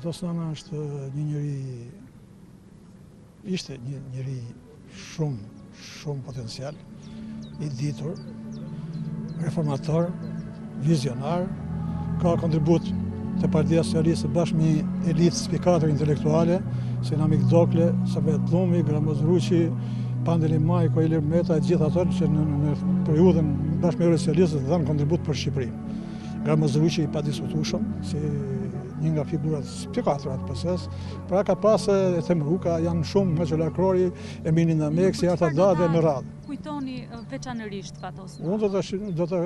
Fatos Nana është ishte një njeri shumë potencial, i ditur, reformator, vizionar, ka kontribut të Partia Socialiste bashkë me një elitë spikatër intelektuale, si Namik Dokle, Sabet Llumi, Gramoz Ruqi, Pandeli Majko, Ilir Meta, e gjithë ato që në periudhën bashkë me socialistët dhanë kontribut për Shqipërinë. Gramoz Ruqi i padiskutueshëm, si një nga figurat spikatëra të PS-s, pra ka pas e Temruka, janë shumë me Qelakrori, Emini Nameksi, Arta Dade me radhë. Kujtoni veçanërisht Fatos? Unë do të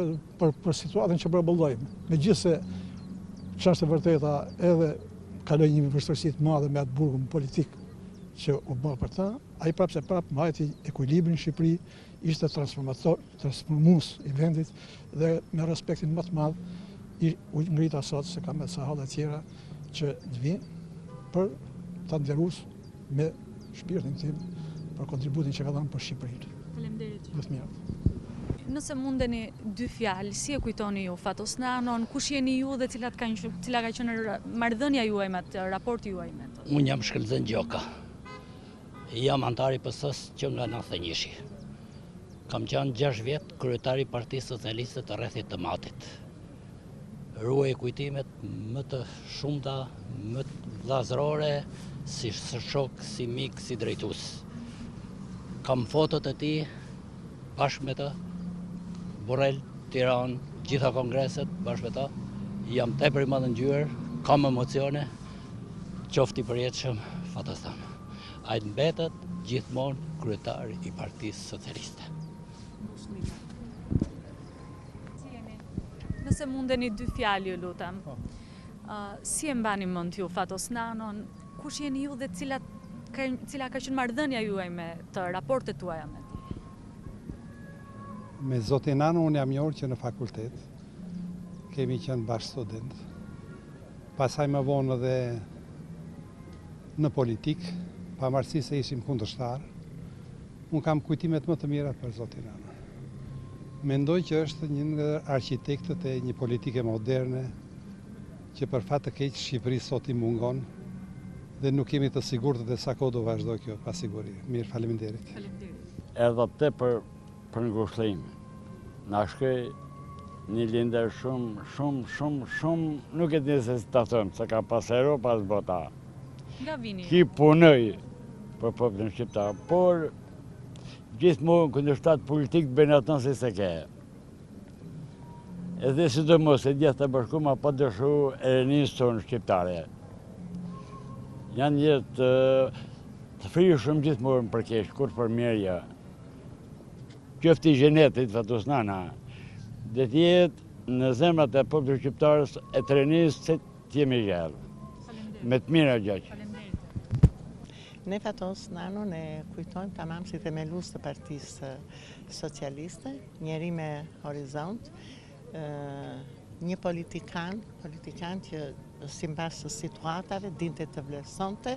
për situatën që përballojmë, megjithëse ç'është e vërteta edhe kaloi një vështirësi të madhe me atë burgun politik që u bë për ta, ai prapse mbajti ekuilibrin në Shqipëri, ishte transformues i vendit dhe me respektin më të madh u ngrita sot se ka me sa halë tjera që të vinë për ta nderuar me shpirtin tim për kontributin që ka dhënë për Shqipërinë. Faleminderit. Gjithë Nëse mundeni dy fjalë, si e kujtoni ju Fatos Nanon, kush jeni ju dhe cila ka qenë marrëdhënia juaj me atë, raporti juaj me atë? Unë jam Shkëlzen Gjoka. Jam antar i PS-s që nga 91-shi. Kam qenë 6 vjet kryetari i Partisë Socialiste të rrethit të Matit. Ruaj kujtimet më të shumta, më të vllazërore, si shok, si mik, si drejtues. Kam fotot e tij bashkë me të, Borrell, Tiranë, gjitha kongreset bashkë me të. Jam tepër i madh ngjyrë, kam emocione, qoftë i përjetshëm Fatos Nana. Ai mbetet gjithmonë kryetari i Partisë Socialiste. Nëse mundeni dy fjalë, ju lutem. Si e mbani mend ju Fatos Nanon, kush jeni ju dhe cila ka qenë marrëdhënia juaj me të raportet tuaja me tij? Me zotin Nanon unë jam njohur që në fakultet kemi qenë bashkë student. Pasaj më vonë edhe në politik, pavarësisht se ishim kundërshtar, unë kam kujtimet më të mira për zotin Nanon. Mendoj që është një nga arkitektet e një politike moderne që për fat të keq Shqipëri sot i mungon dhe nuk jemi të sigurt dhe sa kohë do vazhdoj kjo pasiguri. Mirë, faleminderit. Edhe te për ngushëllim. Na shkoj një lindër shumë, nuk e di se si ta them, se ka pas Europa as bota. Nga vini? Ki punoj për popullin shqiptar, por gjithmonë kundërshtar politik bëjnë atë si se ke. Edhe sidomos e Djathta e Bashkuara pa dëshu e rinisë tonë shqiptare. Janë jetë të frishëm gjithmonë për keq, kur për mirëja. Qoftë i gjenetit Fatos Nana, dhe të jetë në zemrat e popullit shqiptarës e të rinisë se të jemi gjallë. Me të mira gjaqë. Ne Fatos Nanon e kujtojmë tamam si themelues të Partisë Socialiste, njeri me horizont, një politikan që sipas situatave dinte të vlerësonte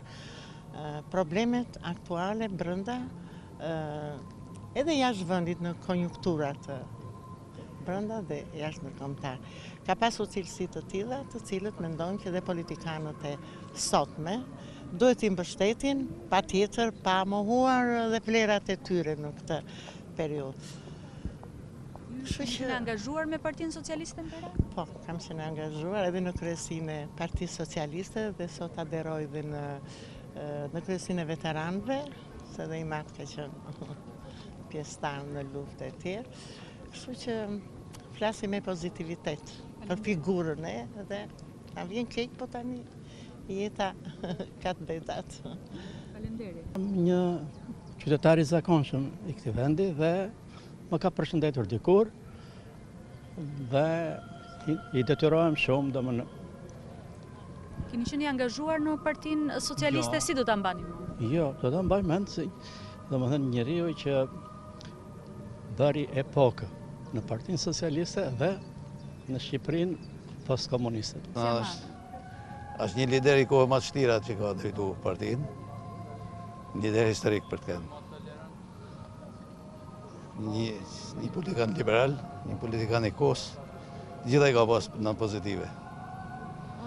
problemet aktuale brenda edhe jashtë vendit në konjunkturat brenda dhe jashtë ndërkombëtar. Ka pasur cilësi të tilla, të cilët mendojmë që dhe politikanët e sotme duhet i mbështetin, patjetër pa mohuar dhe vlerat e tyre në këtë periudhë. Ju qenë angazhuar me Partinë Socialiste Mbera? Po, kam qenë angazhuar edhe në kryesinë e Partisë Socialiste dhe sot aderoj dhe në kryesinë e veteranëve, se dhe i matë ka qenë pjesëtar në luftë e tjerë. Kështu që flasim me pozitivitet për figurën e dhe na vjen keq po tani jeta ka të betat. Faleminderit. Një qytetar i zakonshëm i këtij vendi dhe më ka përshëndetur dikur dhe i detyrohem shumë domethënë. Keni qenë i angazhuar në Partinë Socialiste, si do ta mbani mend? Jo, do ta mbaj mend si domethënë njeriu që bëri epokë në Partinë Socialiste dhe në Shqipërinë postkomuniste. Është një lider i kohë më të vështira që ka drejtuar partinë. Një lider historik për të thënë. Një politikan liberal, një politikan i kohës, gjithaj ka pas në pozitive.